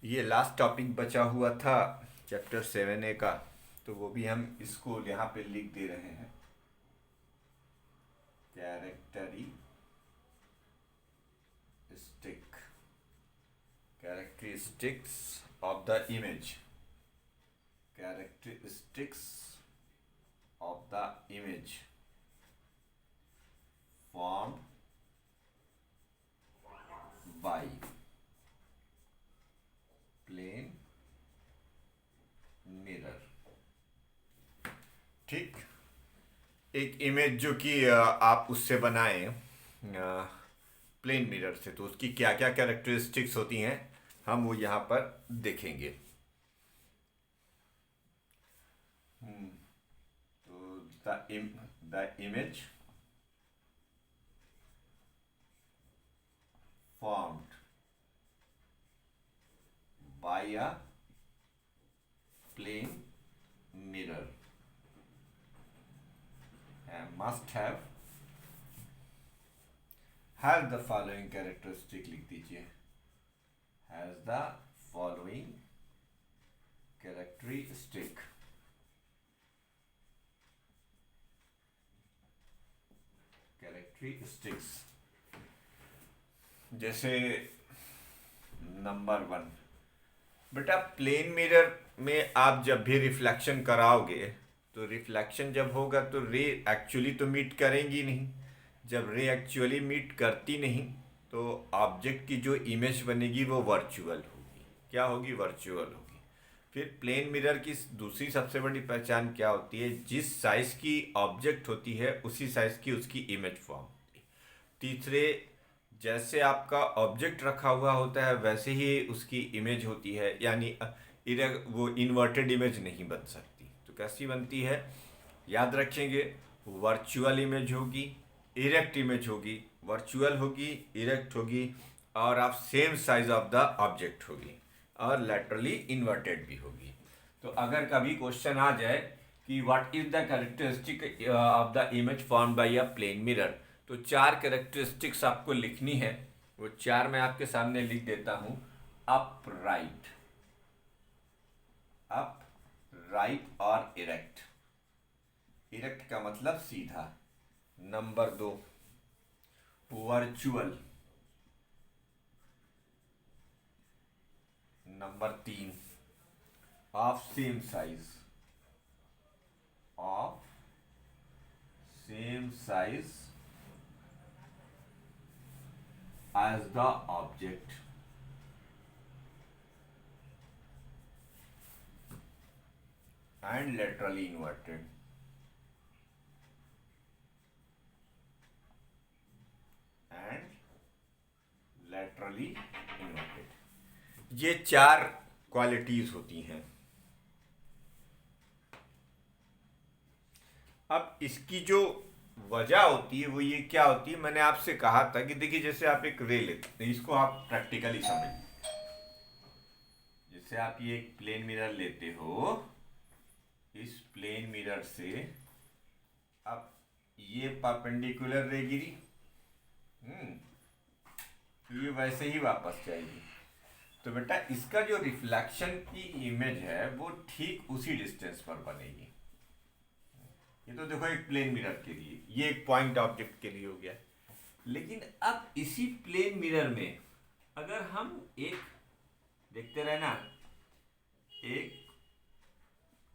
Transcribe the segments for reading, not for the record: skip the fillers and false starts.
ये last topic बचा हुआ था चैप्टर 7A का। तो वो भी हम इसको यहाँ पे लिख दे रहे हैं। Characteristic characteristics of the image characteristics of the image form by plane mirror. ठीक। एक इमेज जो कि आप उससे बनाएं प्लेन मिरर से, तो उसकी क्या क्या कैरेक्टरिस्टिक्स होती हैं हम वो यहाँ पर देखेंगे। तो the image formed by a plane mirror and must have the following characteristic। लिख दीजिए has the following characteristics। जैसे नंबर 1, बेटा प्लेन मिरर में आप जब भी रिफ्लेक्शन कराओगे तो रिफ्लेक्शन जब होगा तो रे एक्चुअली तो मीट करेंगी नहीं। जब रे एक्चुअली मीट करती नहीं तो ऑब्जेक्ट की जो इमेज बनेगी वो वर्चुअल होगी। क्या होगी? वर्चुअल होगी। फिर प्लेन मिरर की दूसरी सबसे बड़ी पहचान क्या होती है? जिस साइज की ऑब्जेक्ट होती है उसी साइज की उसकी इमेज फॉर्म होती है। तीसरे, जैसे आपका ऑब्जेक्ट रखा हुआ होता है वैसे ही उसकी इमेज होती है, यानी वो इन्वर्टेड इमेज नहीं बन सकती। तो कैसी बनती है? याद रखेंगे, वर्चुअल इमेज होगी, इरेक्ट इमेज होगी। वर्चुअल होगी, इरेक्ट होगी, और आप same size of the object होगी, और लैटरली इन्वर्टेड भी होगी। तो अगर कभी क्वेश्चन आ जाए कि what is the characteristic of the image formed by a plane mirror, तो 4 कैरेक्टरिस्टिक्स आपको लिखनी है। वो 4 मैं आपके सामने लिख देता हूं। अप राइट और इरेक्ट। इरेक्ट का मतलब सीधा। Number 2, virtual. Number 3, of same size. Of same size as the object। and laterally inverted। and laterally inverted। ये 4 क्वालिटीज होती हैं। अब इसकी जो वजह होती है वो ये क्या होती है, मैंने आपसे कहा था कि देखिए जैसे आप एक रे लेते हैं, इसको आप प्रैक्टिकली समझिए। जैसे आप ये एक प्लेन मिरर लेते हो, इस प्लेन मिरर से अब ये परपेंडिकुलर रे गिरी, तो ये वैसे ही वापस जाएगी। तो बेटा इसका जो रिफ्लेक्शन की इमेज है वो ठीक उसी डिस्टेंस पर बनेगी। ये तो देखो एक प्लेन मिरर के लिए, ये एक पॉइंट ऑब्जेक्ट के लिए हो गया। लेकिन अब इसी प्लेन मिरर में अगर हम एक, देखते रहे ना, एक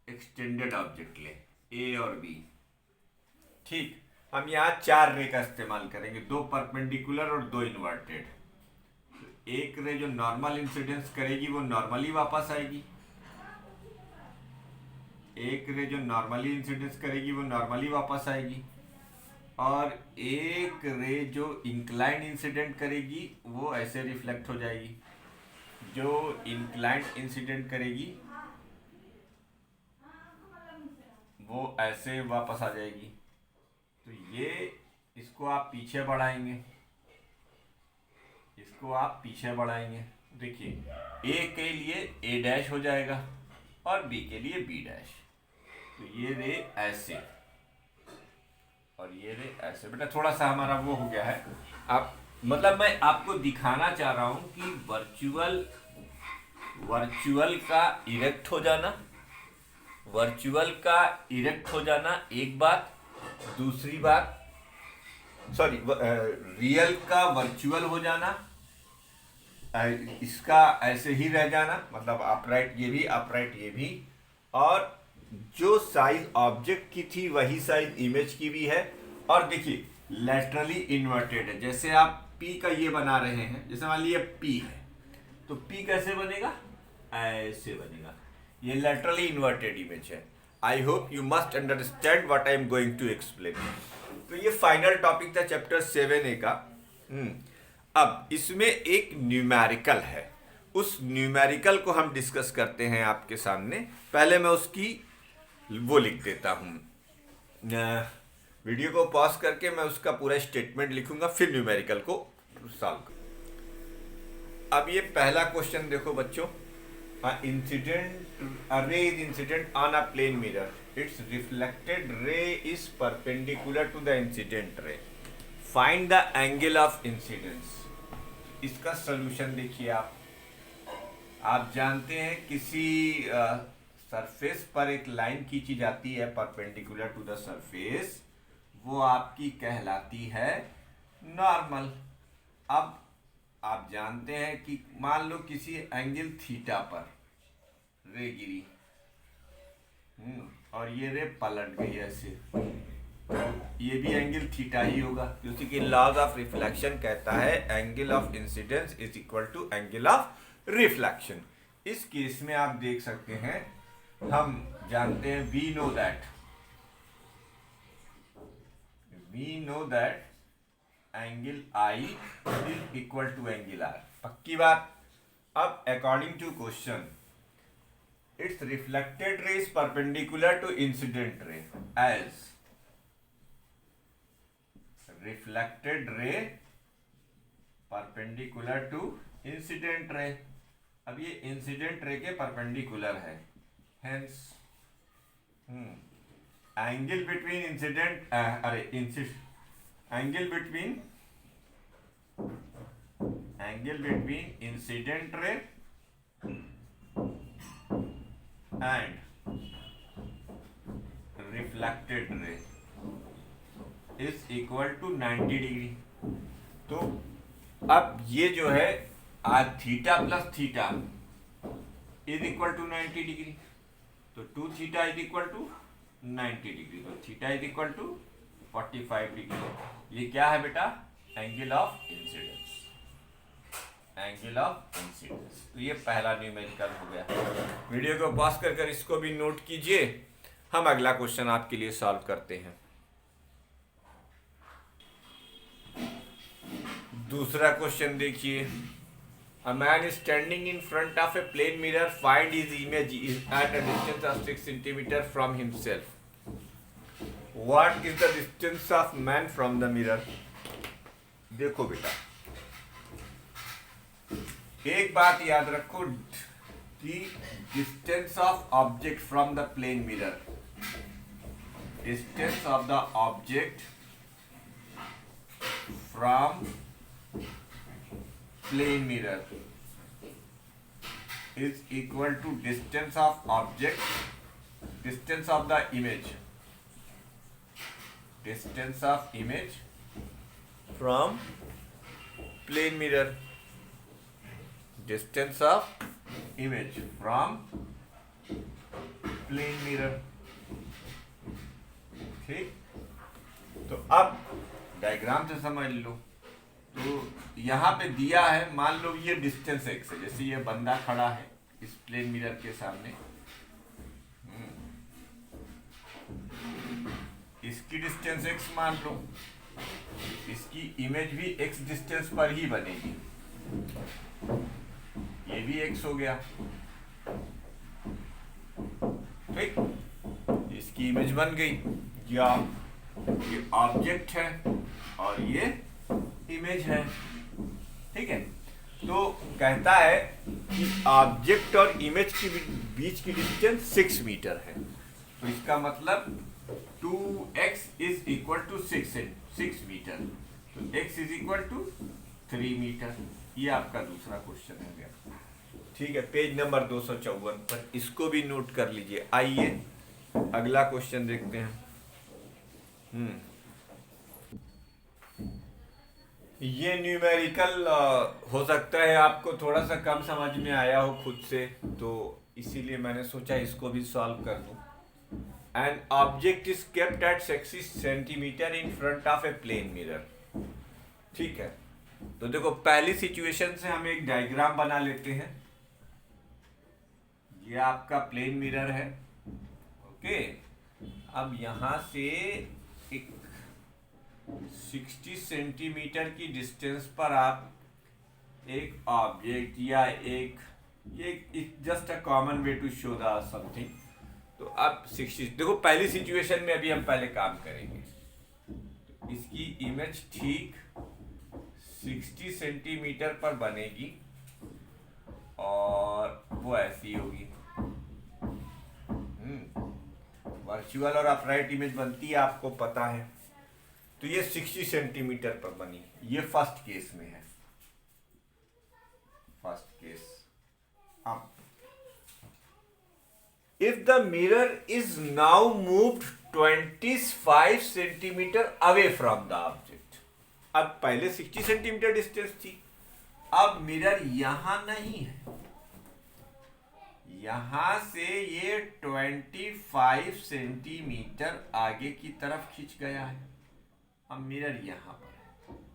एक्सटेंडेड ऑब्जेक्ट ले ए और बी, ठीक, हम यहाँ 4 रे का इस्तेमाल करेंगे, 2 परपेंडिकुलर और 2 इन्वर्टेड। तो एक रे जो नॉर्मल इंसिडेंस करेगी वो नॉर्मली वापस आएगी, एक रे जो नॉर्मली इंसिडेंस करेगी वो नॉर्मली वापस आएगी, और एक रे जो इंक्लाइंड इंसिडेंट करेगी वो ऐसे रिफ्लेक्ट हो जाएगी। जो इंक्लाइंड इंसिडेंट करेगी वो ऐसे वापस आ जाएगी। तो ये, इसको आप पीछे बढ़ाएंगे, इसको आप पीछे बढ़ाएंगे। देखिए ए के लिए ए डैश हो जाएगा और बी के लिए बी डैश। तो ये रे ऐसे और ये रे ऐसे। बेटा थोड़ा सा हमारा वो हो गया है। आप मतलब मैं आपको दिखाना चाह रहा हूं कि वर्चुअल का इरेक्ट हो जाना, वर्चुअल का इरेक्ट हो जाना एक बात, दूसरी बात सॉरी रियल का वर्चुअल हो जाना, इसका ऐसे ही रह जाना, मतलब अपराइट ये भी अपराइट ये भी, और जो साइज ऑब्जेक्ट की थी वही साइज इमेज की भी है। और देखिए लैटरली इन्वर्टेड है, जैसे आप P का ये बना रहे हैं, जैसे मान लीजिए P है तो P कैसे बनेगा, ऐसे बनेगा, ये लैटरली इन्वर्टेड इमेज है। I hope you must understand what I am going to explain. तो ये फाइनल टॉपिक था चैप्टर 7A का। अब इसमें एक न्यूमेरिकल है, उस न्यूमेरिकल को हम डिस्कस करते हैं आपके सामने। पहले मैं उसकी वो लिख देता हूँ, वीडियो को पॉज करके मैं उसका पूरा स्टेटमेंट लिखूंगा, फिर न्यूमेरिकल को सॉल्व कर। अब ये पहला क्वेश्चन देखो बच्चों, incident ray is incident on a plane mirror, its reflected ray is perpendicular to the incident ray, find the angle of incidence. इसका सॉल्यूशन देखिए आप जानते हैं किसी सरफेस पर एक लाइन खींची जाती है परपेंडिकुलर टू द सरफेस, वो आपकी कहलाती है नॉर्मल। अब आप जानते हैं कि मान लो किसी एंगल थीटा पर रे गिरी, और ये रे पलट गई ऐसे, ये भी एंगल थीटा ही होगा, क्योंकि कि लॉज ऑफ रिफ्लेक्शन कहता है angle of incidence is equal to angle of reflection. इस केस में आप देख सकते हैं, हम जानते हैं we know that angle I is equal to angle R, पक्की बात। अब according to question, its reflected ray is perpendicular to incident ray as reflected ray perpendicular to incident ray. अब ये इंसिडेंट रे के परपेंडिकुलर है, hence angle between incident angle between incident ray and reflected ray is equal to 90 degree. तो अब ये जो है theta plus theta is equal to 90 degree, तो 2 theta is equal to 90 degree, तो theta is equal to 45 degree. ये क्या है बेटा, angle of incidence, angle of incidence. तो ये पहला न्यूमेरिकल हो गया। वीडियो को पॉज कर इसको भी नोट कीजिए, हम अगला क्वेश्चन आपके लिए सॉल्व करते हैं। दूसरा क्वेश्चन देखिए, a man is standing in front of a plane mirror, find his image is at a distance of 6 centimeter from himself. What is the distance of man from the mirror? देखो बेटा, एक बात याद रखो कि distance of object from the plane mirror, distance of the object from plane mirror is equal to distance of object, distance of the image, distance of image from plane mirror, distance of image from plane mirror। ठीक, तो अब diagram से समझ लो। तो यहाँ पे दिया है, मान लो ये डिस्टेंस x है, जैसे ये बंदा खड़ा है इस प्लेन मिरर के सामने, इसकी डिस्टेंस x मान लो, इसकी इमेज भी x डिस्टेंस पर ही बनेगी, ये भी x हो गया, ठीक, इसकी इमेज बन गई, या ये ऑब्जेक्ट है और ये इमेज है, ठीक है। तो कहता है कि ऑब्जेक्ट और इमेज के बीच की डिस्टेंस 6 मीटर है, तो इसका मतलब 2x is equal to 6 metre, तो x is equal to 3 metre. ये आपका दूसरा क्वेश्चन हो गया। ठीक है, पेज नंबर 254 पर इसको भी नोट कर लीजिए। आइए अगला क्वेश्चन देखते हैं। ये न्यूमेरिकल हो सकता है आपको थोड़ा सा कम समझ में आया हो खुद से, तो इसीलिए मैंने सोचा इसको भी सॉल्व कर दूं। An object is kept at 60 centimetre in front of a plane mirror. ठीक है, तो देखो पहली सिचुएशन से हम एक डायग्राम बना लेते हैं। ये आपका प्लेन मिरर है, ओके। अब यहां से एक 60 सेंटीमीटर की डिस्टेंस पर आप एक ऑब्जेक्ट या ये just a common way to show the something. तो अब 60, देखो पहली सिचुएशन में अभी हम पहले काम करेंगे। तो इसकी इमेज ठीक 60 सेंटीमीटर पर बनेगी और वो ऐसी होगी। वर्चुअल और अपराइट इमेज बनती है, आपको पता है। तो ये 60 सेंटीमीटर पर बनी, ये फर्स्ट केस में है। First case. अब if the mirror is now moved 25 centimetre away from the object. अब पहले 60 सेंटीमीटर डिस्टेंस थी, अब मिरर यहां नहीं है, यहां से ये 25 सेंटीमीटर आगे की तरफ खिंच गया है। अब मिरर यहां पर है,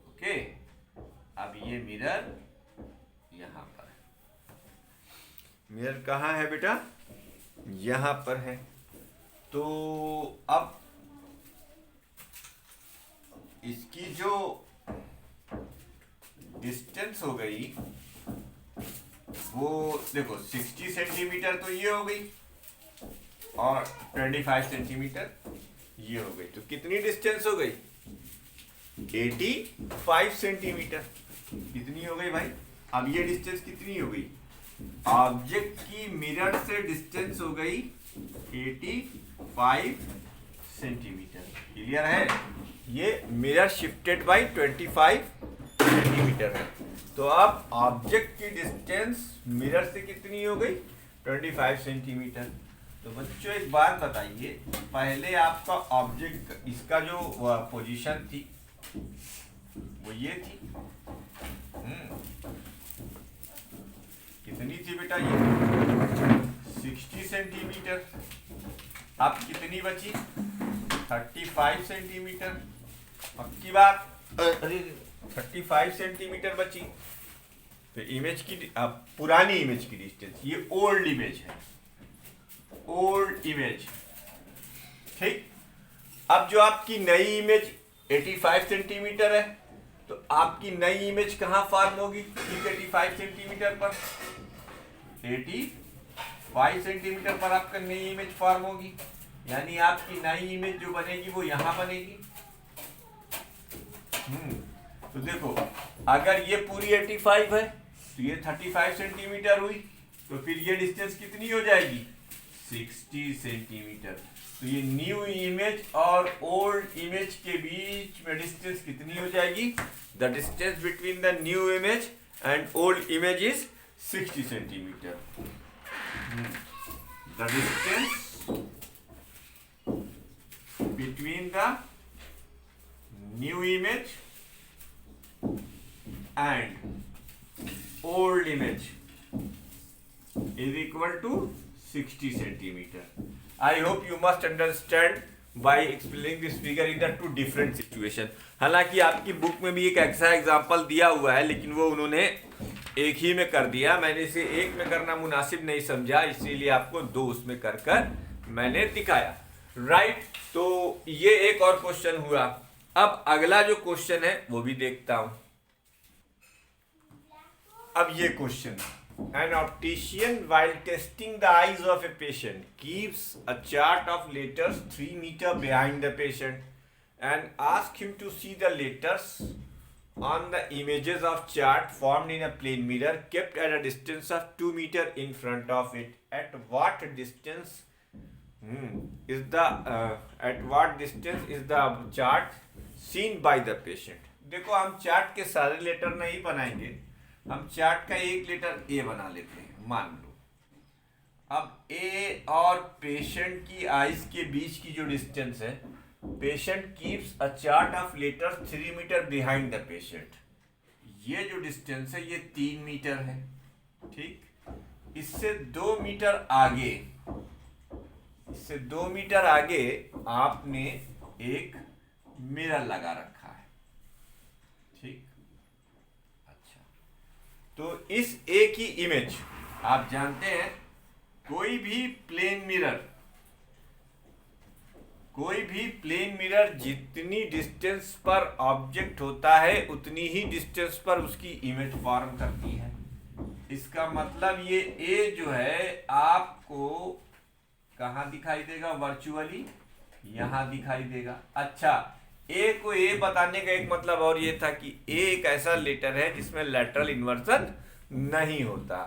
ओके। अब ये मिरर यहां पर है। मिरर कहां है बेटा? यहां पर है। तो अब इसकी जो डिस्टेंस हो गई वो देखो 60 सेंटीमीटर तो ये हो गई और 25 सेंटीमीटर ये हो गई। तो कितनी डिस्टेंस हो गई? 85 सेंटीमीटर। कितनी हो गई भाई? अब ये डिस्टेंस कितनी हो गई? ऑब्जेक्ट की मिरर से डिस्टेंस हो गई 85 सेंटीमीटर। क्लियर है? ये मिरर शिफ्टेड बाय 25 सेंटीमीटर है। तो अब ऑब्जेक्ट की डिस्टेंस मिरर से कितनी हो गई? 25 सेंटीमीटर। तो बच्चों एक बात बताइए, पहले आपका ऑब्जेक्ट इसका जो पोजीशन थी वो ये थी, कितनी थी बेटा? ये 60 सेंटीमीटर। अब कितनी बची? 35 सेंटीमीटर। पक्की बात? अरे 35 सेंटीमीटर बची। तो इमेज की पुरानी इमेज की डिस्टेंस, ये ओल्ड इमेज है, ओल्ड इमेज, ठीक। अब जो आपकी नई इमेज 85 सेंटीमीटर है, तो आपकी नई इमेज कहां फॉर्म होगी? ठीक 85 सेंटीमीटर पर, 85 सेंटीमीटर पर आपका नई इमेज फॉर्म होगी। यानी आपकी नई इमेज जो बनेगी वो यहां बनेगी। तो देखो अगर ये पूरी 85 है तो ये 35 सेंटीमीटर हुई, तो फिर ये डिस्टेंस कितनी हो जाएगी? 60 सेंटीमीटर। तो ये न्यू इमेज और ओल्ड इमेज के बीच में डिस्टेंस कितनी हो जाएगी? The distance between the new image and old image is 60 centimetre. The distance between the new image and old image is equal to 60 centimeter. I hope you must understand by explaining this figure in the two different situation. हालांकि आपकी book में भी एक ऐसा example दिया हुआ है, लेकिन वो उन्होंने एक ही में कर दिया। मैंने इसे एक में करना मुनासिब नहीं समझा, इसीलिए आपको दो उसमें कर कर मैंने दिखाया। राइट, तो ये एक और क्वेश्चन हुआ। अब अगला जो क्वेश्चन है वो भी देखता हूं। अब ये question, an optician while testing the eyes of a patient keeps a chart of letters 3 meter behind the patient and asks him to see the letters on the images of chart formed in a plane mirror kept at a distance of 2 meter in front of it. At what distance is the chart seen by the patient? देखो हम chart के सारे letter नहीं बनाएंगे, हम chart का एक letter ए बना लेते हैं, मान लो। अब ए और पेशेंट की आइज के बीच की जो डिस्टेंस है, patient keeps a chart of letters 3 metre behind the patient. ये जो डिस्टेंस है ये 3 मीटर है, ठीक। इससे 2 मीटर आगे, इससे 2 मीटर आगे आपने एक मिरर लगा रखा है, ठीक। अच्छा, तो इस ए की इमेज, आप जानते हैं कोई भी प्लेन मिरर जितनी डिस्टेंस पर ऑब्जेक्ट होता है उतनी ही डिस्टेंस पर उसकी इमेज फॉर्म करती है। इसका मतलब ये ए जो है आपको कहाँ दिखाई देगा वर्चुअली, यहां दिखाई देगा। अच्छा, ए को ए बताने का एक मतलब और ये था कि ए एक ऐसा लेटर है जिसमें लैटरल इन्वर्सन नहीं होता।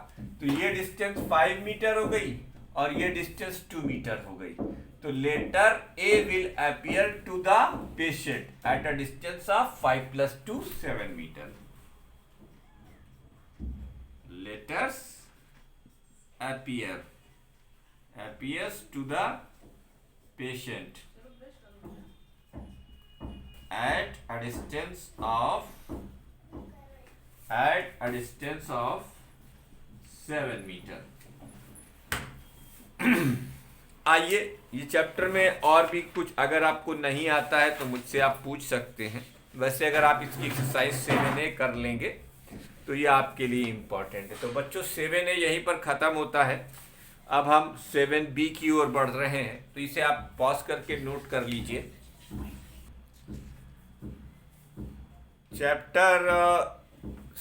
तो ये डिस्टेंस 5 मीटर हो गई और ये डिस्टेंस 2 मीटर हो गई। तो letter A will appear to the patient at a distance of 5 + 2 7 metre. Letters appears to the patient at a distance of 7 metre. आइए, ये चैप्टर में और भी कुछ अगर आपको नहीं आता है तो मुझसे आप पूछ सकते हैं। वैसे अगर आप इसकी एक्सरसाइज 7A कर लेंगे तो ये आपके लिए इम्पॉर्टेंट है। तो बच्चों 7A यहीं पर ख़त्म होता है। अब हम 7B की ओर बढ़ रहे हैं, तो इसे आप पॉज करके नोट कर लीजिए। चैप्टर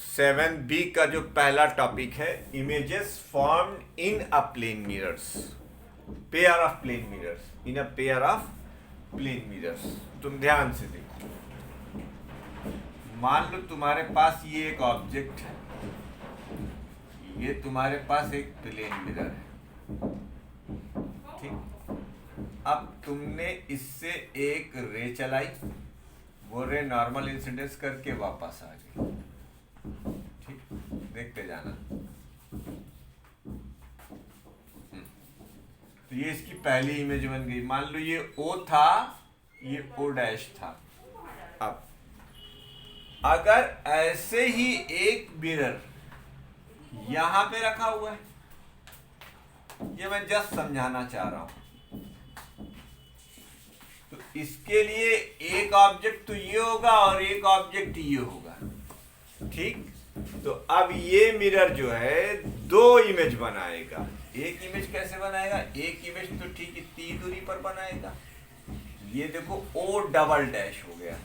7B का जो पहला टॉपिक है, images formed in a plane mirrors, pair of plane mirrors, in a pair of plane mirrors. तुम ध्यान से देखो, मान लो तुम्हारे पास ये एक ऑब्जेक्ट है, ये तुम्हारे पास एक प्लेन मिरर है, ठीक। अब तुमने इससे एक रे चलाई, वो रे नॉर्मल इंसिडेंस करके वापस आ गई, ठीक। देखते जाना। तो ये इसकी पहली इमेज बन गई। मान लो ये O था, ये O' था। अब अगर ऐसे ही एक मिरर यहां पे रखा हुआ है, ये मैं जस्ट समझाना चाह रहा हूं, तो इसके लिए एक ऑब्जेक्ट तो ये होगा और एक ऑब्जेक्ट ये होगा, ठीक। तो अब ये मिरर जो है 2 इमेज बनाएगा। एक इमेज कैसे बनाएगा? एक इमेज तो ठीक इतनी दूरी पर बनाएगा, ये देखो O" हो गया,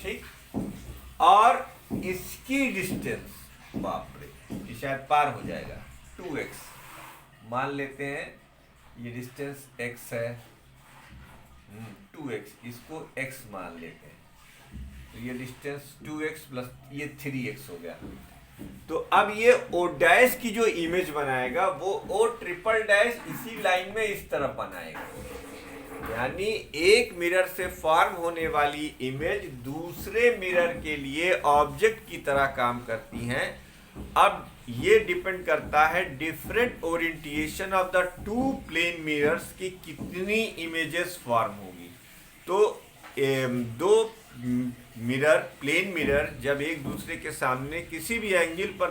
ठीक। और इसकी डिस्टेंस, बाप रे, ये शायद पार हो जाएगा, 2x मान लेते हैं। ये डिस्टेंस x है, 2x, इसको x मान लेते हैं। तो ये डिस्टेंस 2x प्लस ये 3x हो गया। तो अब ये O' की जो इमेज बनाएगा वो O'' इसी लाइन में इस तरफ बनाएगा। यानी एक मिरर से फॉर्म होने वाली इमेज दूसरे मिरर के लिए ऑब्जेक्ट की तरह काम करती हैं। अब ये डिपेंड करता है different orientation of the 2 plane mirrors की कितनी इमेजेस फॉर्म होगी। तो 2 मिरर, प्लेन मिरर जब एक दूसरे के सामने किसी भी एंगल पर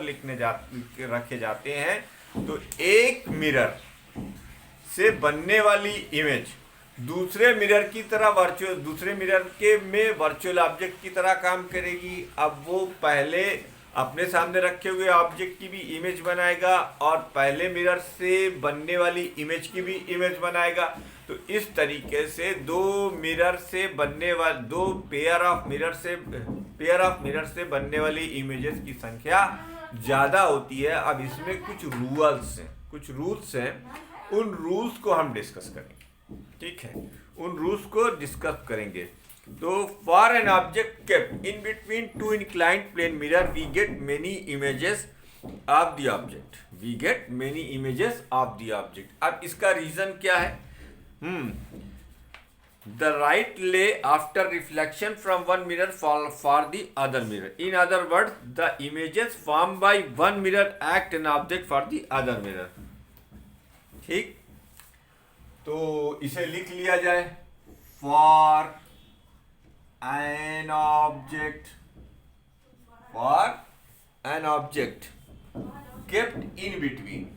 रखे जाते हैं, तो एक मिरर से बनने वाली इमेज दूसरे मिरर की तरह दूसरे मिरर के में वर्चुअल ऑब्जेक्ट की तरह काम करेगी। अब वो पहले अपने सामने रखे हुए ऑब्जेक्ट की भी इमेज बनाएगा और पहले मिरर से बनने वाली इमेज की भी इमेज बनाएगा। तो इस तरीके से 2 मिरर से बनने वाले 2 पेयर ऑफ मिरर से बनने वाली इमेजेस की संख्या ज़्यादा होती है। अब इसमें कुछ रूल्स हैं, उन रूल्स को हम डिस्कस करेंगे, ठीक है, उन रूल्स को डिस्कस करेंगे। तो for an object kept in between 2 inclined plane mirror we get many images of the object. अब इसका रीजन क्या है? the right lay after reflection from one mirror for the other mirror. In other words, the images formed by one mirror act an object for the other mirror. ठीक, तो इसे लिख लिया जाए. For an object kept in between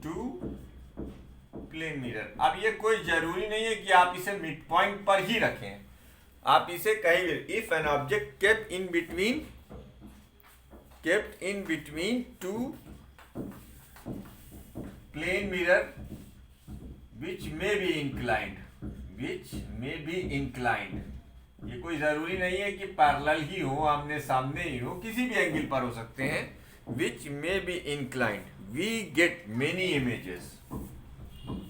two plane mirror. अब ये कोई जरूरी नहीं है कि आप इसे मिड पॉइंट पर ही रखें, आप इसे कहीं भी. If an object kept in between two plane mirror which may be inclined. ये कोई जरूरी नहीं है कि पैरेलल ही हो, आमने सामने ही हो, किसी भी एंगल पर हो सकते हैं. Which may be inclined, we get many images.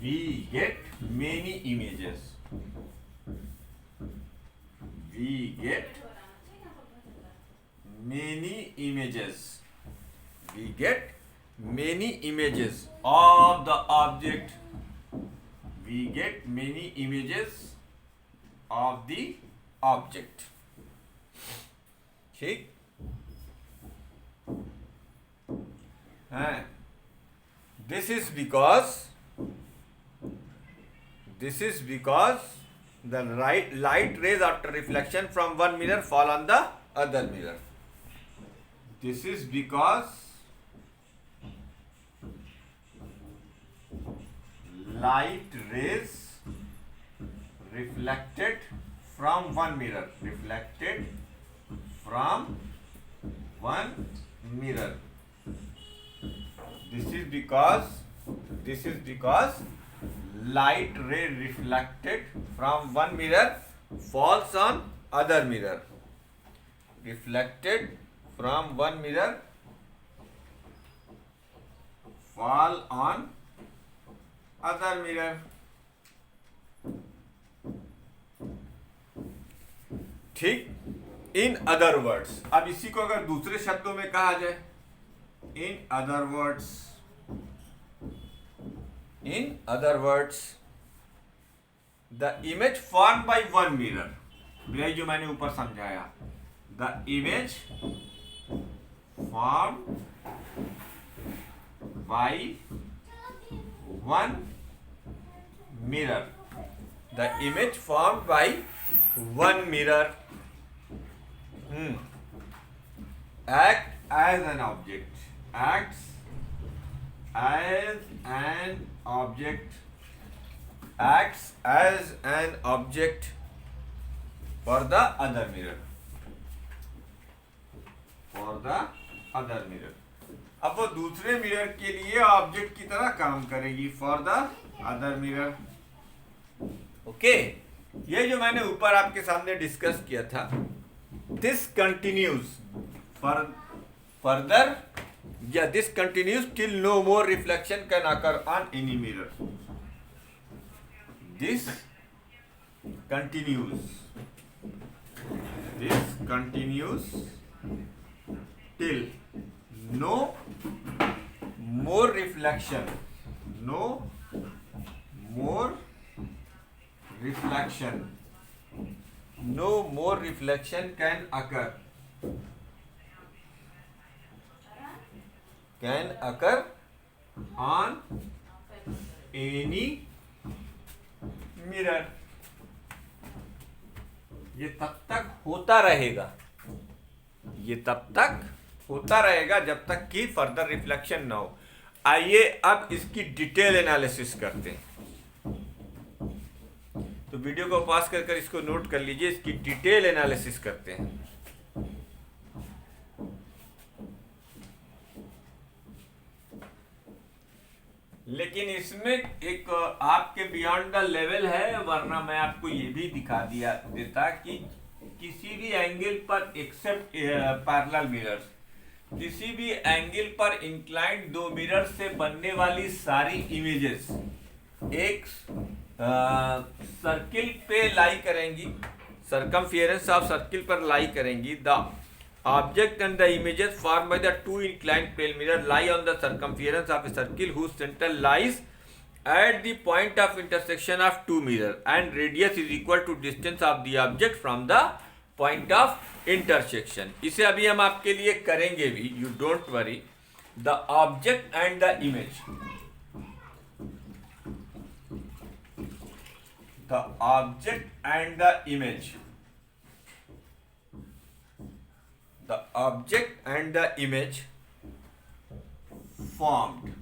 We get many images. Of the object. We get many images of the object. ठीक है. This is because the light rays after reflection from one mirror fall on the other mirror. This is because light rays reflected from one mirror. This is because light ray reflected from one mirror falls on other mirror. Reflected from one mirror fall on other mirror. ठीक. In other words, अब इसी को अगर दूसरे शब्दों में कहा जाए, in other words, the image formed by one mirror, यही जो मैंने ऊपर समझाया, the image formed by one mirror, acts as an object for the other mirror. अब वो दूसरे मिरर के लिए ऑब्जेक्ट की तरह काम करेगी for the other mirror. Okay, ये जो मैंने ऊपर आपके सामने डिस्कस किया था, दिस कंटिन्यूज फर्दर, या this continues till no more reflection can occur on any mirror. This continues till no more reflection can occur on any mirror. ये तब तक होता रहेगा जब तक कि फर्दर रिफ्लेक्शन ना हो. आइए अब इसकी डिटेल एनालिसिस करते हैं. तो वीडियो को पॉज कर इसको नोट कर लीजिए, इसकी डिटेल एनालिसिस करते हैं. लेकिन इसमें एक आपके बियॉन्ड द लेवल है, वरना मैं आपको ये भी दिखा देता कि किसी भी एंगल पर एक्सेप्ट पैरेलल मिरर्स, किसी भी एंगल पर इंक्लाइंड दो मिरर से बनने वाली सारी इमेजेस एक सर्किल पे लाई करेंगी, सर्कमफियरेंस ऑफ सर्किल पर लाई करेंगी. The Object and the images formed by the two inclined plane mirror lie on the circumference of a circle whose center lies at the point of intersection of two mirror and radius is equal to distance of the object from the point of intersection. इसे अभी हम आपके लिए करेंगे भी, you don't worry. The object and the image. The object and the image. The object and the image formed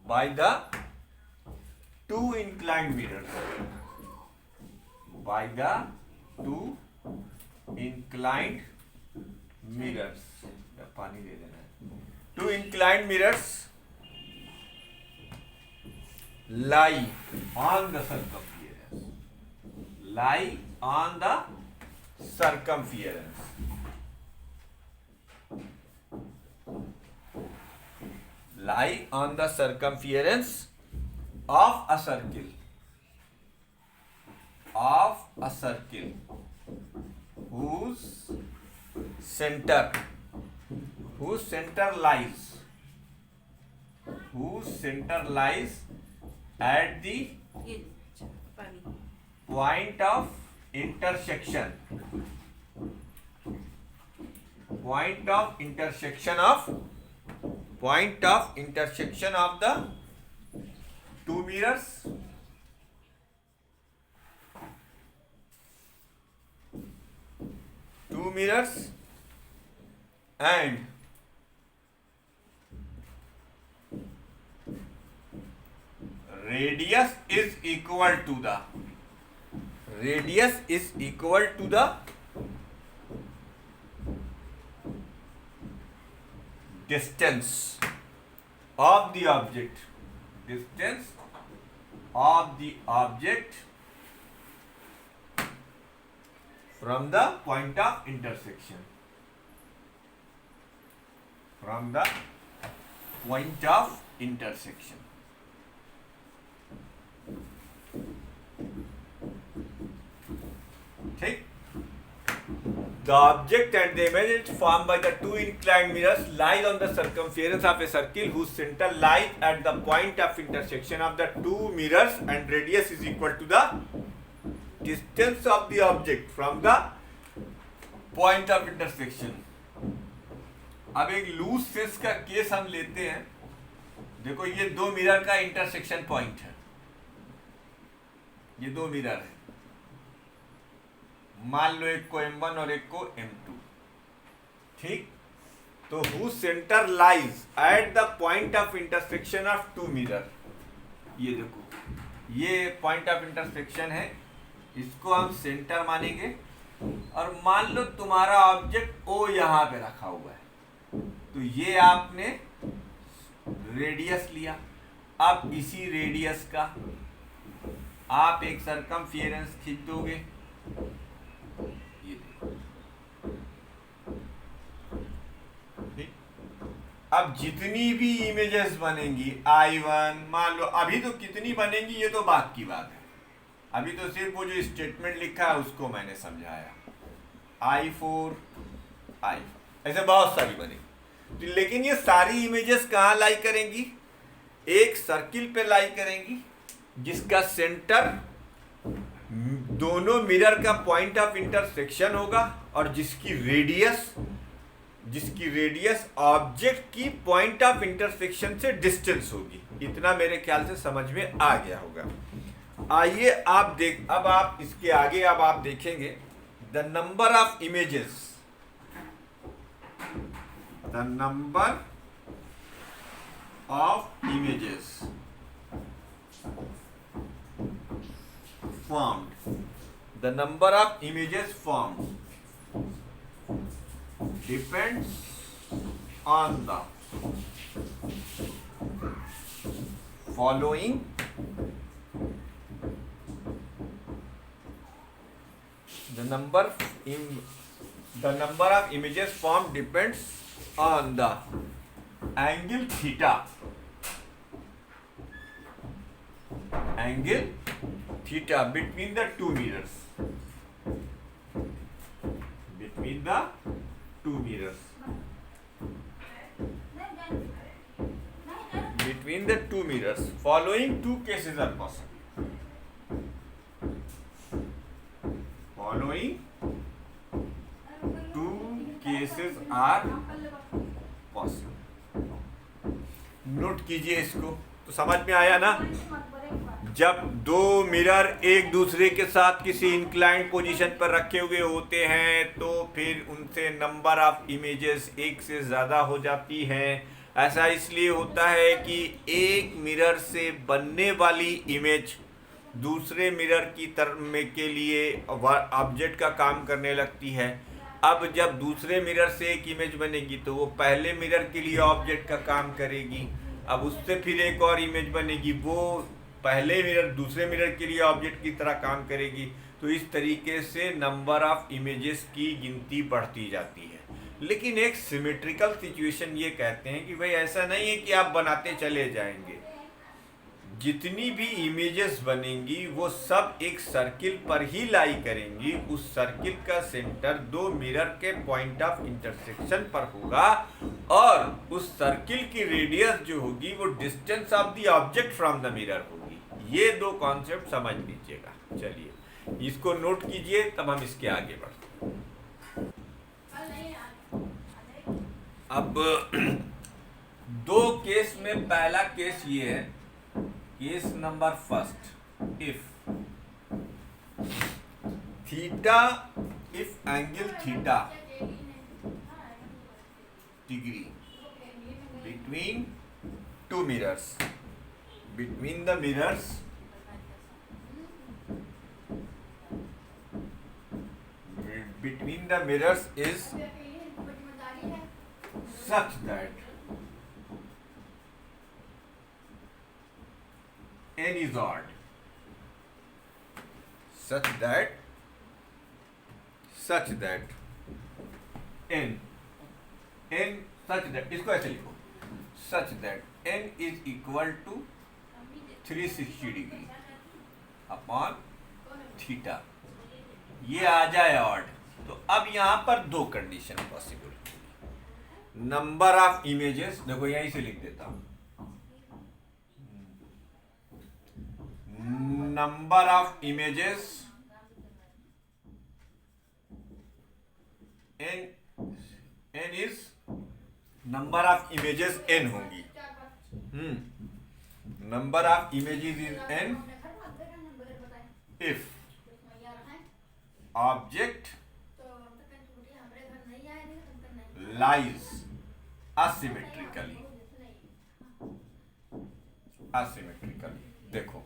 by the two inclined mirrors. By the two inclined mirrors. पानी दे देना है. Two inclined mirrors lie on the circumference. Lie on the circumference. Lie on the circumference of a circle. Of a circle whose center lies at the point of intersection of the two mirrors. And radius is equal to the distance of the object from the point of intersection. ठीक. The object and the image formed by the two inclined mirrors lies on the circumference of a circle whose center lies at the point of intersection of the two mirrors and radius is equal to the distance of the object from the point of intersection. अब एक loose sense का case हम लेते हैं. देखो ये दो mirror का इंटरसेक्शन पॉइंट है. ये दो मिरर है. मान लो एक को M1 और एक को M2. ठीक. तो whose center lies at the point of intersection of two mirror. ये देखो ये पॉइंट ऑफ इंटरसेक्शन है. इसको हम सेंटर मानेंगे और मान लो तुम्हारा ऑब्जेक्ट O यहां पे रखा हुआ है. तो ये आपने रेडियस लिया. अब इसी रेडियस का आप एक सर्कमफियरेंस खींच दोगे. ये देखो. ठीक. अब जितनी भी इमेजेस बनेंगी I1 मान लो, अभी तो कितनी बनेंगी ये तो बात की बात है. अभी तो सिर्फ वो जो स्टेटमेंट लिखा है उसको मैंने समझाया. I4 ऐसे बहुत सारी बनेगी. लेकिन ये सारी इमेजेस कहाँ लाई करेंगी? एक सर्किल पे लाई करेंगी जिसका सेंटर दोनों मिरर का पॉइंट ऑफ इंटरसेक्शन होगा और जिसकी रेडियस ऑब्जेक्ट की पॉइंट ऑफ इंटरसेक्शन से डिस्टेंस होगी. इतना मेरे ख्याल से समझ में आ गया होगा. आइए अब आप इसके आगे अब आप देखेंगे the number of images. The number of images formed depends on the following the number of images formed depends on the angle theta between the two mirrors. mirrors, following two cases are possible. Following two cases are possible. Note कीजिए इसको, तो समझ में आया ना? जब दो mirror एक दूसरे के साथ किसी इंक्लाइंड पोजीशन पर रखे हुए होते हैं तो फिर उनसे नंबर ऑफ इमेजेस एक से ज़्यादा हो जाती हैं। ऐसा इसलिए होता है कि एक मिरर से बनने वाली इमेज दूसरे मिरर की तरफ में के लिए ऑब्जेक्ट का काम करने लगती है। अब जब दूसरे मिरर से एक इमेज बनेगी तो वो पहले मिरर के लिए ऑब्जेक्ट का काम करेगी। अब उससे फिर एक और इमेज बनेगी, वो पहले मिरर दूसरे मिरर के लिए ऑब्जेक्ट की तरह काम करेगी। तो इस तरीके से नंबर ऑफ इमेजेस की गिनती बढ़ती जाती है। लेकिन एक सिमेट्रिकल सिचुएशन ये कहते हैं कि भाई ऐसा नहीं है कि आप बनाते चले जाएंगे, जितनी भी इमेजेस बनेंगी वो सब एक सर्किल पर ही लाई करेंगी। उस सर्किल का सेंटर दो मिरर के पॉइंट ऑफ इंटरसेक्शन पर होगा और उस सर्किल की रेडियस जो होगी वो distance of the object from the mirror होगी। ये दो कॉन्सेप्ट समझ लीजिएगा। चलिए इसको नोट कीजिए, तब हम इसके आगे बढ़ते हैं। अब दो केस में पहला केस ये है, case number first, if theta, if angle theta degree between two mirrors, between the mirrors is such that n is odd, such that n such that इसको ऐसे लिखो, such that n is equal to 360 degree upon theta, ये आ जाए odd. तो अब यहाँ पर दो condition possible, number of images, देखो यहीं से लिख देता हूं, number of images n is, number of images n होंगी, number of images is n if object lies asymmetrically। देखो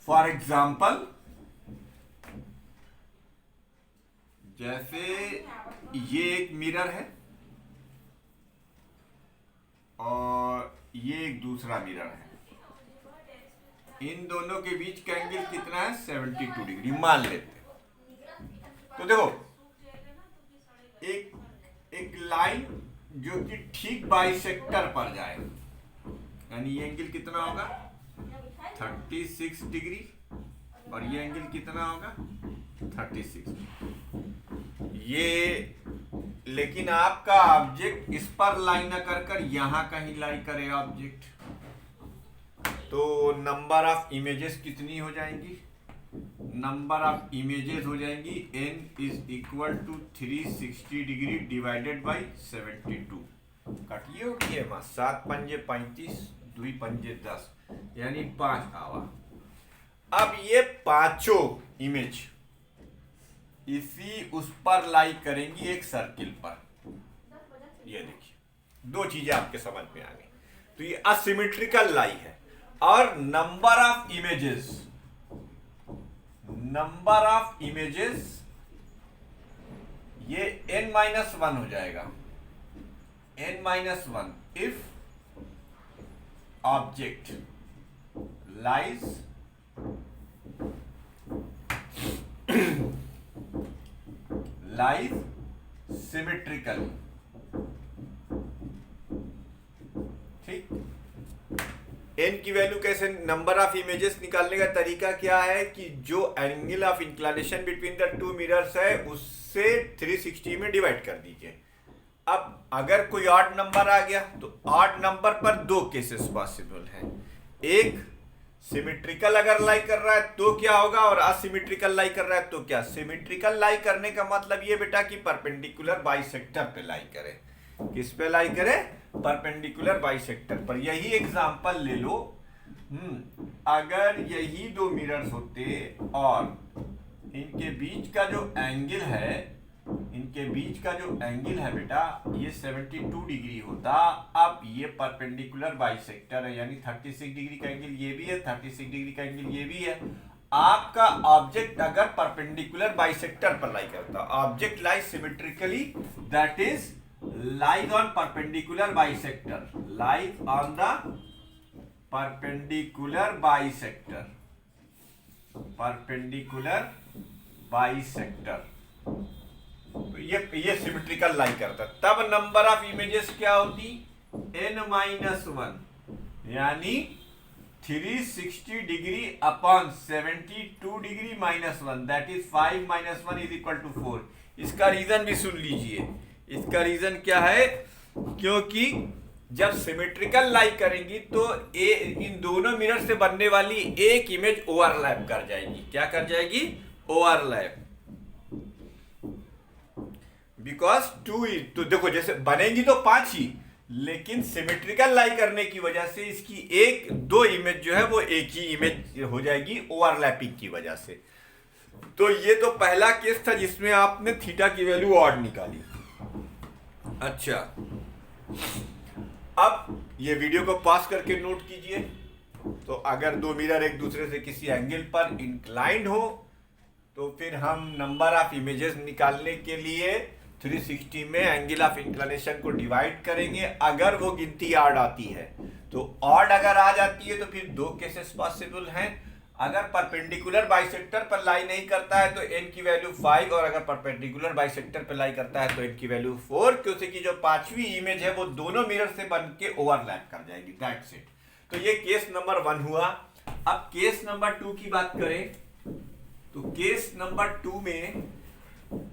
फॉर एग्जाम्पल, जैसे ये एक मिरर है और ये एक दूसरा मिरर है, इन दोनों के बीच का एंगल कितना है, 72 डिग्री मान लेते हैं। तो देखो एक लाइन जो कि ठीक बाइसेक्टर पर जाए, यानी ये एंगल कितना होगा 36 डिग्री और ये एंगल कितना होगा 36। ये लेकिन आपका ऑब्जेक्ट इस पर लाई न कर यहां कहीं लाई करे ऑब्जेक्ट, तो नंबर ऑफ इमेजेस कितनी हो जाएंगी, नंबर ऑफ इमेजेस हो जाएंगी n is equal to 360 degree divided by 72। काटिए उठिए, 7 पंजे 35, 2 पंजे 10, यानी 5 आवा। अब ये पांचों इमेज इसी उस पर लाई करेंगी एक सर्किल पर। ये देखिए दो चीजें आपके समझ में आ गई। तो ये असिमेट्रिकल लाई है और नंबर ऑफ इमेजेस ये n-1 हो जाएगा, n-1 if object lies symmetrical. ठीक, n की वैल्यू कैसे, नंबर ऑफ इमेजेस निकालने का तरीका क्या है कि जो angle of inclination between the two mirrors है उससे 360 में डिवाइड कर दीजिए। अब अगर कोई ऑड नंबर आ गया तो ऑड नंबर पर दो केसेस पॉसिबल हैं। एक, सिमेट्रिकल अगर लाई कर रहा है तो क्या होगा, और असिमेट्रिकल लाई कर रहा है तो क्या। सिमेट्रिकल लाई करने का मतलब ये बेटा कि परपेंडिकुलर बाइसेक्टर पे लाई करे। किस पे लाई करे? परपेंडिकुलर बाइसेक्टर पर। यही एग्जांपल ले लो, अगर यही दो मिरर्स होते और इनके बीच का जो एंगल है, इनके बीच का जो एंगल है बेटा ये 72 डिग्री होता। अब ये परपेंडिकुलर बाइसेक्टर है, यानी 36 डिग्री का एंगल ये भी है, 36 डिग्री का एंगल ये भी है। आपका ऑब्जेक्ट अगर परपेंडिकुलर बाइसेक्टर पर लाई करता, object lie symmetrically, that is lies on perpendicular bisector, lies on the perpendicular bisector, perpendicular bisector. तो ये सिमेट्रिकल लाई करता, तब नंबर ऑफ इमेजेस क्या होती? n-1, यानी 360 degree upon 72 degree minus 1, that is 5 - 1 is equal to 4। इसका रीजन भी सुन लीजिए। इसका रीजन क्या है? क्योंकि जब सिमेट्रिकल लाई करेंगी तो इन दोनों मिरर से बनने वाली एक इमेज ओवरलैप कर जाएगी। क्या कर जाएगी? ओवरलैप। बिकॉज टू, तो देखो जैसे बनेंगी तो 5 ही, लेकिन सिमेट्रिकल लाई करने की वजह से इसकी एक दो इमेज जो है वो एक ही इमेज हो जाएगी ओवरलैपिंग की वजह से। तो ये तो पहला केस था जिसमें आपने थीटा की वैल्यू ऑड निकाली। अच्छा, अब ये वीडियो को पॉज करके नोट कीजिए। तो अगर दो मिरर एक दूसरे से किसी एंगल पर इंक्लाइंड हो तो फिर हम नंबर ऑफ इमेजेस निकालने के लिए 360 में एंगल ऑफ इंक्लिनेशन को डिवाइड करेंगे। अगर वो गिनती ऑड आती है तो ऑड अगर आ जाती है तो फिर दो केसेस पॉसिबल हैं। अगर परपेंडिकुलर बाइसेक्टर पर लाई नहीं करता है तो n की वैल्यू 5, और अगर परपेंडिकुलर बाइसेक्टर पर लाई करता है तो n की वैल्यू 4, क्योंकि कि जो पांचवी इमेज है वो दोनों मिरर से बन के ओवरलैप कर जाएगी। That's it. तो ये केस नंबर 1 हुआ। अब केस नंबर 2 की बात करें तो केस नंबर 2 में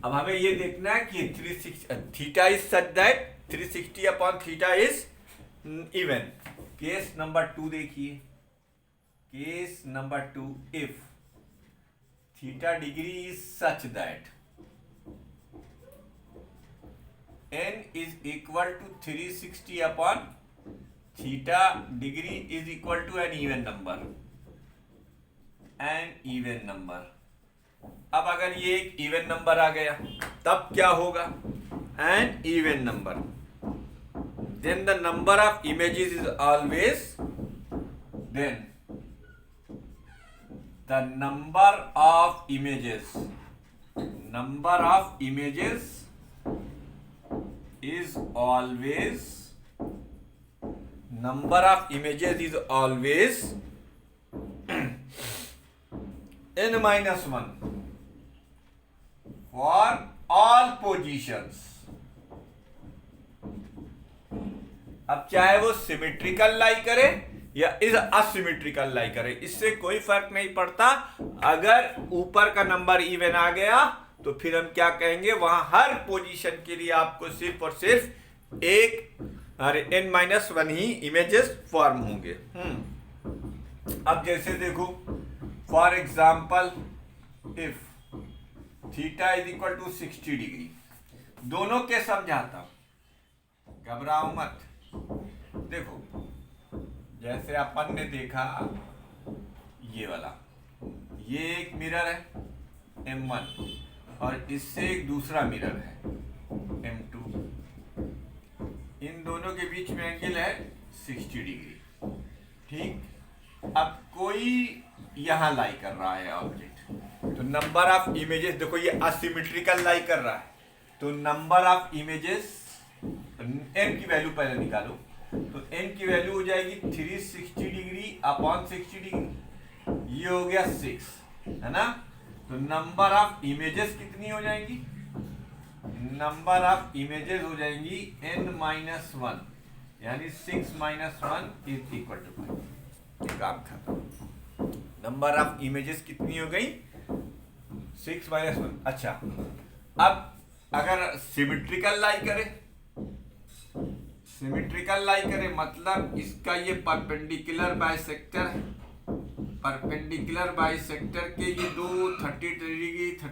अब हमें ये देखना है कि 360 theta is such that 360 upon theta is even. Case number 2 देखिए, case number 2, if theta degree is such that n is equal to 360 upon theta degree is equal to an even number, an even number। अब अगर ये एक even number आ गया तब क्या होगा? an even number, then the number of images is always, then the number of images is always, number of images is always n-1 for all positions। अब चाहे वो सिमेट्रिकल लाई करे या इस असिमेट्रिकल लाई करे, इससे कोई फर्क नहीं पड़ता। अगर ऊपर का नंबर इवन आ गया तो फिर हम क्या कहेंगे, वहां हर पोजीशन के लिए आपको सिर्फ और सिर्फ एक n-1 ही इमेजेस फॉर्म होंगे। अब जैसे देखो, for example if theta is equal to 60 degree, दोनों के समझाता हूं, घबराओ मत। देखो जैसे अपन ने देखा ये वाला, ये एक मिरर है M1 और इससे एक दूसरा मिरर है M2, इन दोनों के बीच में एंगल है 60 डिग्री। ठीक, अब कोई यहां लाई कर रहा है ऑब्जेक्ट, तो नंबर ऑफ इमेजेस, देखो ये असिमेट्रिकल लाई कर रहा है, तो नंबर ऑफ इमेजेस, n की वैल्यू पहले निकालो, तो n की वैल्यू हो जाएगी 360 डिग्री अपॉन 60 डिग्री, ये हो गया 6, है ना। तो नंबर ऑफ इमेजेस कितनी हो जाएंगी? नंबर ऑफ इमेजेस हो जाएंगी n-1, यानी 6 - 1 इज इक्वल टू 5। काम था, नंबर ऑफ इमेजेस कितनी हो गई? 6 - 1। अच्छा, अब अगर सिमेट्रिकल लाई करें सिमेट्रिकल लाई करे मतलब इसका ये परपेंडिकुलर बाइसेक्टर है, परपेंडिकुलर बाइसेक्टर के ये दो 30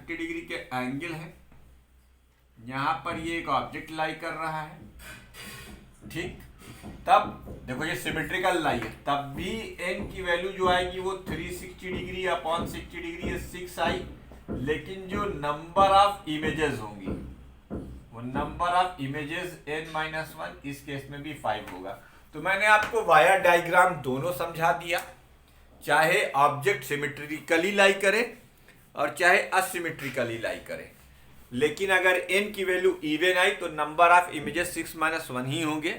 डिग्री के एंगल है, यहां पर ये एक ऑब्जेक्ट लाई कर रहा है, ठीक। तब देखो ये सिमेट्रिकल लाई है, तब भी n की वैल्यू जो आएगी वो 360 डिग्री अपॉन 60 डिग्री 6 आई, लेकिन जो नंबर ऑफ इमेजेस होंगी वो नंबर ऑफ इमेजेस n-1 इस केस में भी 5 होगा। तो मैंने आपको वायर डायग्राम दोनों समझा दिया, चाहे ऑब्जेक्ट सिमेट्रिकली लाई करे और चाहे असिमेट्रिकली लाई करे, लेकिन अगर n की वैल्यू इवन आई तो नंबर ऑफ इमेजेस 6-1 ही होंगे।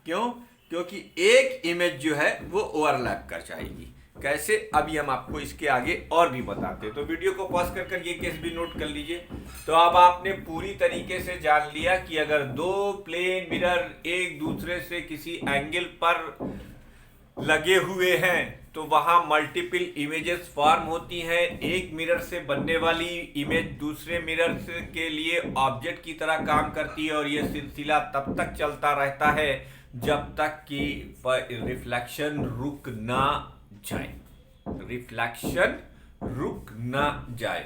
क्यों? क्योंकि एक इमेज जो है वो ओवरलैप कर जाएगी। कैसे, अभी हम आपको इसके आगे और भी बताते हैं, तो वीडियो को पॉज कर ये केस भी नोट कर लीजिए। तो अब आपने पूरी तरीके से जान लिया कि अगर दो प्लेन मिरर एक दूसरे से किसी एंगल पर लगे हुए हैं तो वहां मल्टीपल इमेजेस फॉर्म होती हैं। एक मिरर से बनने वाली इमेज दूसरे मिरर के लिए ऑब्जेक्ट की तरह काम करती है और यह सिलसिला तब तक चलता रहता है जब तक कि रिफ्लेक्शन रुक ना जाए, रिफ्लेक्शन रुक ना जाए।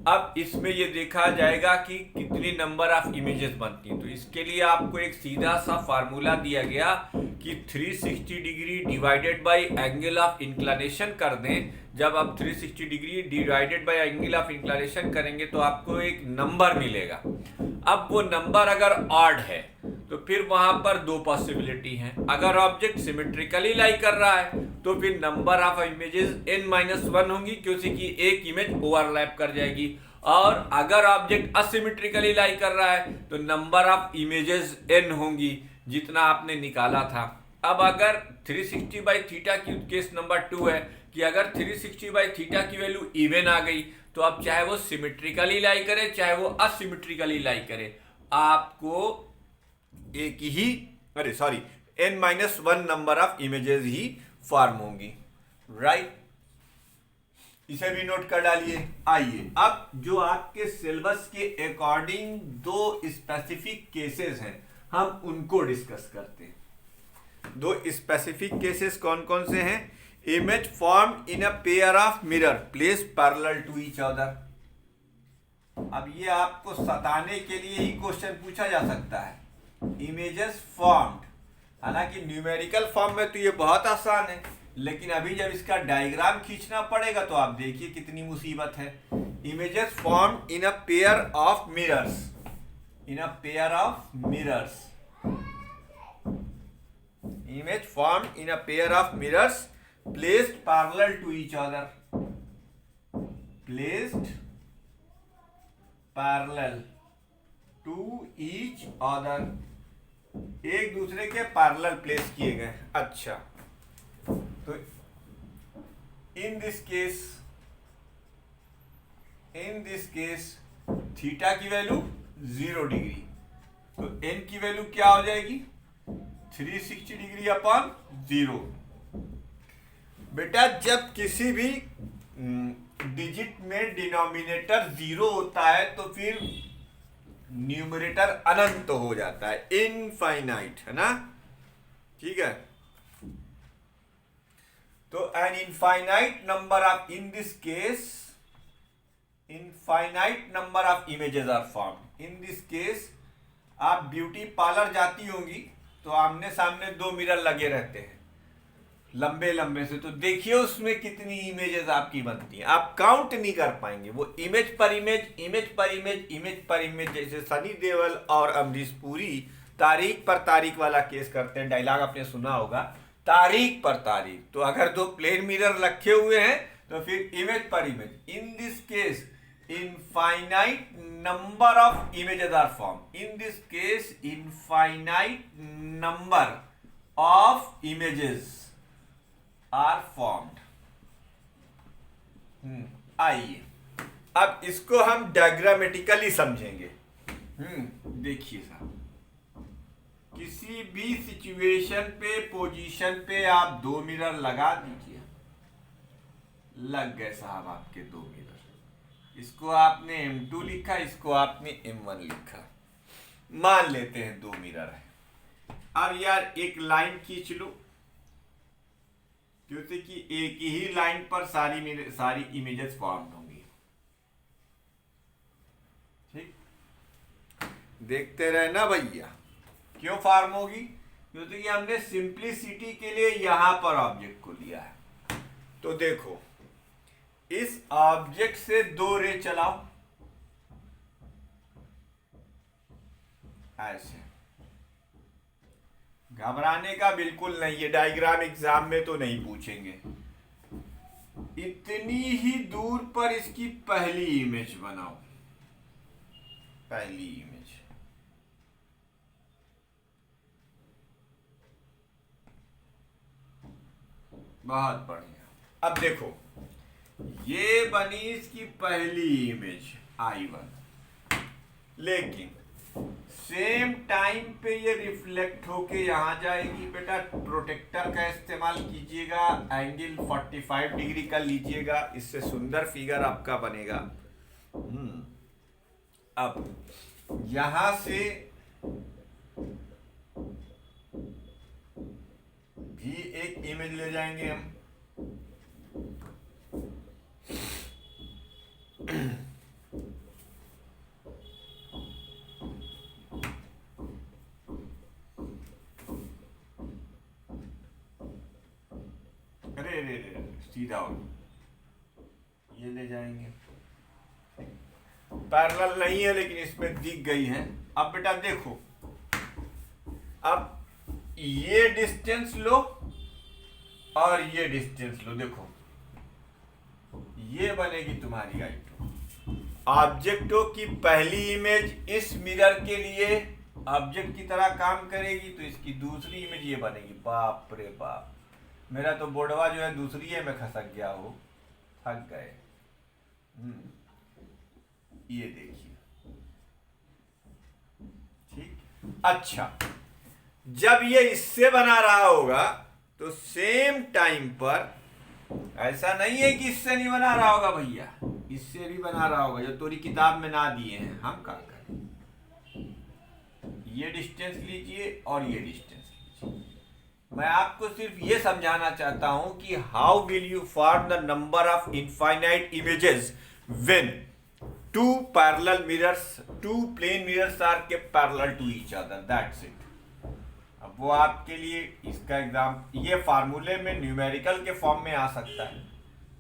अब इसमें यह देखा जाएगा कि कितनी नंबर ऑफ इमेजेस बनती हैं। तो इसके लिए आपको एक सीधा सा फार्मूला दिया गया कि 360 degree divided by angle of inclination कर दें। जब आप 360 degree divided by angle of inclination करेंगे तो आपको एक नंबर मिलेगा। अब वो नंबर अगर ऑड है तो फिर वहां पर दो पॉसिबिलिटी हैं। अगर ऑब्जेक्ट सिमेट्रिकली लाई कर रहा है तो फिर नंबर ऑफ इमेजेस n-1 होंगी क्योंकि एक इमेज ओवरलैप कर जाएगी, और अगर ऑब्जेक्ट असिमेट्रिकली लाई कर रहा है तो नंबर ऑफ इमेजेस n होंगी जितना आपने निकाला था। अब अगर 360 बाई थीटा की केस नंबर 2 है कि अगर 360 बाई थीटा की वैल्यू इवन आ गई तो अब चाहे वो सिमेट्रिकली लाई करे चाहे वो असिमेट्रिकली लाई करे, आपको एक ही n-1 number of images he form होंगी, राइट। इसे भी नोट कर डालिए। आइए अब जो आपके सिलेबस के अकॉर्डिंग दो स्पेसिफिक केसेस हैं हम उनको डिस्कस करते हैं। दो स्पेसिफिक केसेस कौन कौन से हैं? Image formed in a pair of mirror place parallel to each other. अब ये आपको सताने के लिए ही क्वेश्चन पूछा जा सकता है। इमेजेस फॉर्म्ड, हालांकि न्यूमेरिकल फॉर्म में तो ये बहुत आसान है, लेकिन अभी जब इसका डायग्राम खींचना पड़ेगा तो आप देखिए कितनी मुसीबत है। Images formed in a pair of mirrors, in a pair of mirrors, image formed in a pair of mirrors placed parallel to each other, placed parallel to each other, एक दूसरे के पैरेलल प्लेस किए गए। अच्छा, तो इन this case theta की value 0 degree, तो n की वैल्यू क्या हो जाएगी? 360 डिग्री अपॉन 0। बेटा जब किसी भी डिजिट में डिनोमिनेटर 0 होता है तो फिर न्यूमरेटर अनंत हो जाता है, इनफाइनाइट, है ना, ठीक है। तो an infinite number of, in this case infinite number of images are formed. In this case आप ब्यूटी पार्लर जाती होंगी तो आमने सामने दो मिरर लगे रहते हैं लंबे लंबे से, तो देखिए उसमें कितनी इमेजेस आपकी बनती हैं, आप काउंट नहीं कर पाएंगे। वो इमेज पर इमेज, इमेज पर इमेज, इमेज पर इमेज, जैसे सनी देओल और अमरीश पुरी तारीख पर तारीख वाला केस करते हैं, डायलॉग आपने सुना होगा, तारीख पर तारीख। तो अगर दो प्लेन मिरर रखे हुए हैं तो फिर इमेज पर image. In this case infinite number of images are formed. In this case infinite number of images are formed. आइए अब इसको हम डायग्रामेटिकली समझेंगे। देखिए साहब, किसी भी सिचुएशन पे, पोजीशन पे आप दो मिरर लगा दीजिए, लग गए साहब आपके दो मिरर। इसको आपने M2 लिखा, इसको आपने M1 लिखा, मान लेते हैं दो मिरर है। अब यार एक लाइन खींच लो, क्योंकि कि एक ही लाइन पर सारी इमेजेस फॉर्म होंगी। ठीक, देखते रहे ना भैया, क्यों फॉर्म होगी? क्योंकि हमने सिंप्लिसिटी के लिए यहां पर ऑब्जेक्ट को लिया है। तो देखो, इस ऑब्जेक्ट से दो रे चलाओ, ऐसे। घबराने का बिल्कुल नहीं, ये डायग्राम एग्जाम में तो नहीं पूछेंगे। इतनी ही दूर पर इसकी पहली इमेज बनाओ, पहली इमेज। बहुत बढ़िया। अब देखो, ये बनी इसकी पहली इमेज I1, लेकिन सेम टाइम पे ये रिफ्लेक्ट होके यहां जाएगी। बेटा प्रोटेक्टर का इस्तेमाल कीजिएगा, एंगल 45 डिग्री का लीजिएगा, इससे सुंदर फिगर आपका बनेगा। अब यहां से भी एक इमेज ले जाएंगे हम। अरे रे रे, सीधा हो, ये ले जाएंगे। पैरेलल नहीं है लेकिन इसमें दिख गई है। अब बेटा देखो, अब ये डिस्टेंस लो और ये डिस्टेंस लो। देखो, ये बनेगी तुम्हारी I2। ऑब्जेक्टों की पहली इमेज इस मिरर के लिए ऑब्जेक्ट की तरह काम करेगी, तो इसकी दूसरी इमेज ये बनेगी। बाप रे बाप, मेरा तो बोर्डवा जो है दूसरी है में खसक गया हो, थक गए। ये देखिए, ठीक। अच्छा, जब ये इससे बना रहा होगा तो सेम टाइम पर, ऐसा नहीं है कि इससे नहीं बना रहा होगा भैया, इससे भी बना रहा होगा, जो तोरी किताब में ना दिए हैं, हम क्या करें। ये डिस्टेंस लीजिए और ये डिस्टेंस लीजिए। मैं आपको सिर्फ ये समझाना चाहता हूं कि how will you form the number of infinite images when two parallel mirrors, two plane mirrors are kept parallel to each other, that's it. अब वो आपके लिए इसका एग्जाम, ये फार्मूले में न्यूमेरिकल के फॉर्म में आ सकता है।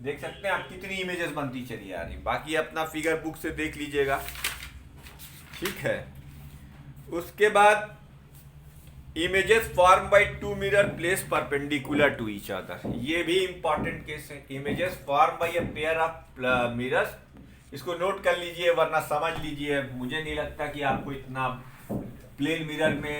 देख सकते हैं आप कितनी इमेजेस बनती चली आ रही। बाकी अपना फिगर बुक से देख लीजिएगा, ठीक है। उसके बाद images form by two mirror place perpendicular to each other, ये भी इंपॉर्टेंट केस है। Images form by a pair of mirrors, इसको नोट कर लीजिए वरना समझ लीजिए। मुझे नहीं लगता कि आपको इतना प्लेन मिरर में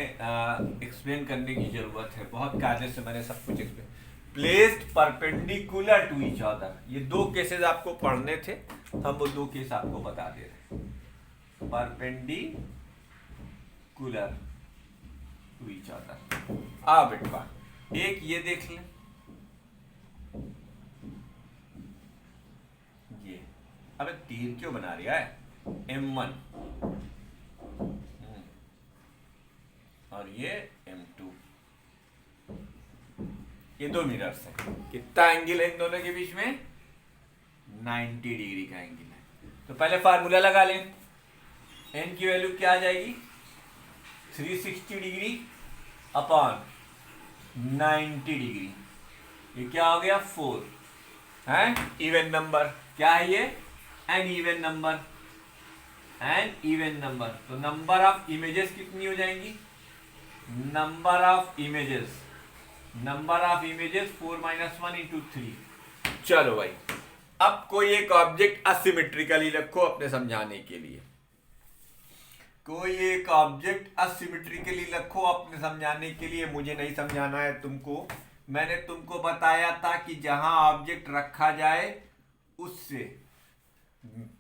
एक्सप्लेन करने की जरूरत है, बहुत कायदे से मैंने सब कुछ explain. Placed perpendicular to each other, ये दो केसेस आपको पढ़ने थे, हम वो दो केस आपको बता दे रहे हैं। Perpendicular to each other. आ बेटवा, एक ये देख लें, ये अबे तीर क्यों बना रहा है, M1 और ये M2, ये दो मिरर्स हैं। कितना एंगल है इन दोनों के बीच में? 90 डिग्री का एंगल है। तो पहले फार्मूला लगा लें, n की वैल्यू क्या आ जाएगी? 360 डिग्री अपॉन 90 डिग्री, ये क्या हो गया? 4 है। इवन नंबर क्या है ये? An even number, an even number. तो नंबर ऑफ इमेजेस कितनी हो जाएंगी? Number of images, number of images 4 - 1 × 3। चलो भाई, अब कोई एक ऑब्जेक्ट असिमेट्रिकली रखो अपने समझाने के लिए। कोई एक ऑब्जेक्ट असिमेट्रिकली रखो अपने समझाने के लिए, मुझे नहीं समझाना है तुमको। मैंने तुमको बताया था कि जहां ऑब्जेक्ट रखा जाए उससे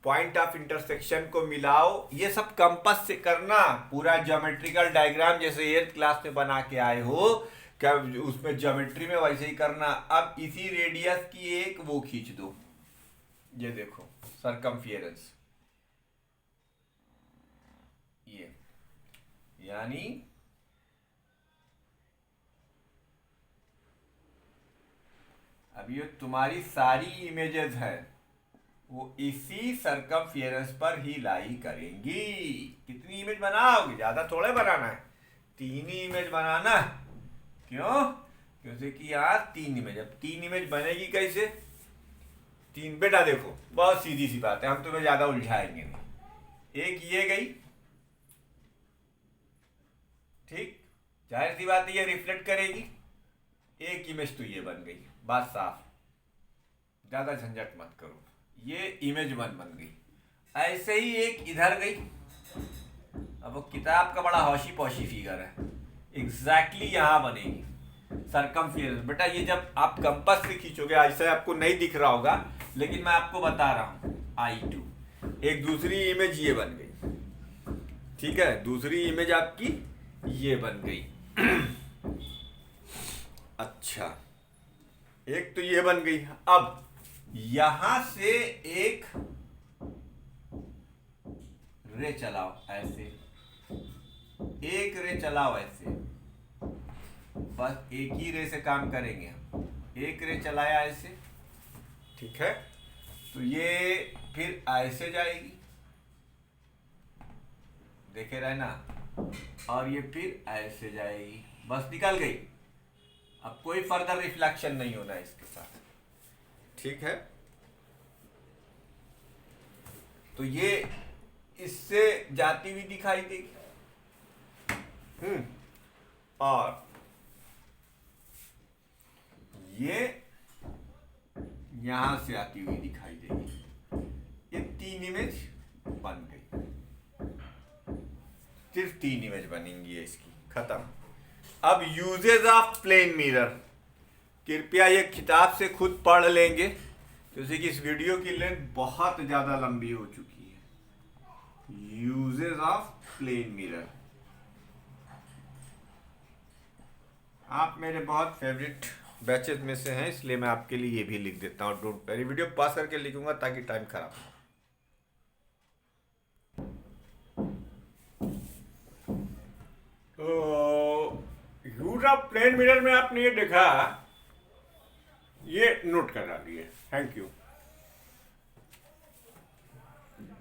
पॉइंट ऑफ इंटरसेक्शन को मिलाओ। ये सब कंपास से करना, पूरा ज्योमेट्रिकल डायग्राम जैसे 8th क्लास में बना के आए हो, क्या उसमें ज्योमेट्री में वैसे ही करना। अब इसी रेडियस की एक वो खींच दो, ये देखो सरकमफियरेंस, ये यानी अब ये तुम्हारी सारी इमेजेस है वो इसी सरकमफियरेंस पर ही लाई करेंगी। कितनी इमेज बनाओगे, ज्यादा थोड़े बनाना है, 3 ही इमेज बनाना है। क्यों? क्योंकि कि यार 3 इमेज, अब 3 इमेज बनेगी कैसे? 3 बेटा देखो बहुत सीधी सी बात है, हम तुम्हें ज्यादा उलझाएंगे नहीं। एक ये गई, ठीक, जाहिर सी बात है ये रिफ्लेक्ट करेगी। एक इमेज तो ये बन गई, बात साफ, ज्यादा झंझट मत करो। ये इमेज 1 बन गई। ऐसे ही एक इधर गई। अब वो किताब का बड़ा हौशी पौशी फिगर है, एग्जैक्टली यहां बनेगी सरकमफियरेंस। बेटा ये जब आप कंपास से खींचोगे, ऐसे आपको नहीं दिख रहा होगा लेकिन मैं आपको बता रहा हूं, I2 एक दूसरी इमेज ये बन गई, ठीक है, दूसरी इमेज आपकी ये बन गई। अच्छा, एक तो ये बन गई। अब यहां से एक रे चलाओ ऐसे, एक रे चलाओ ऐसे, बस एक ही रे से काम करेंगे हम। एक रे चलाया ऐसे, ठीक है, तो ये फिर ऐसे जाएगी, देखे रहना, और ये फिर ऐसे जाएगी, बस निकल गई। अब कोई फर्दर रिफ्लेक्शन नहीं होना है इसके साथ, ठीक है। तो ये इससे जाती हुई दिखाई देगी, और ये यहां से आती हुई दिखाई देगी। ये 3 इमेज बन गई, सिर्फ 3 इमेज बनेंगी इसकी, खत्म। अब यूजेज ऑफ प्लेन मिरर, कृपया ये किताब से खुद पढ़ लेंगे क्योंकि इस वीडियो की लेंथ बहुत ज़्यादा लंबी हो चुकी है। यूजेज ऑफ प्लेन मिरर, आप मेरे बहुत फेवरेट बैचेस में से हैं, इसलिए मैं आपके लिए ये भी लिख देता हूँ। डोंट वरी, वीडियो पास करके लिखूंगा ताकि टाइम खराब हो। तो यूज ऑफ प्लेन मिरर में आपने ये देखा, ये नोट कर डालिए। Thank you.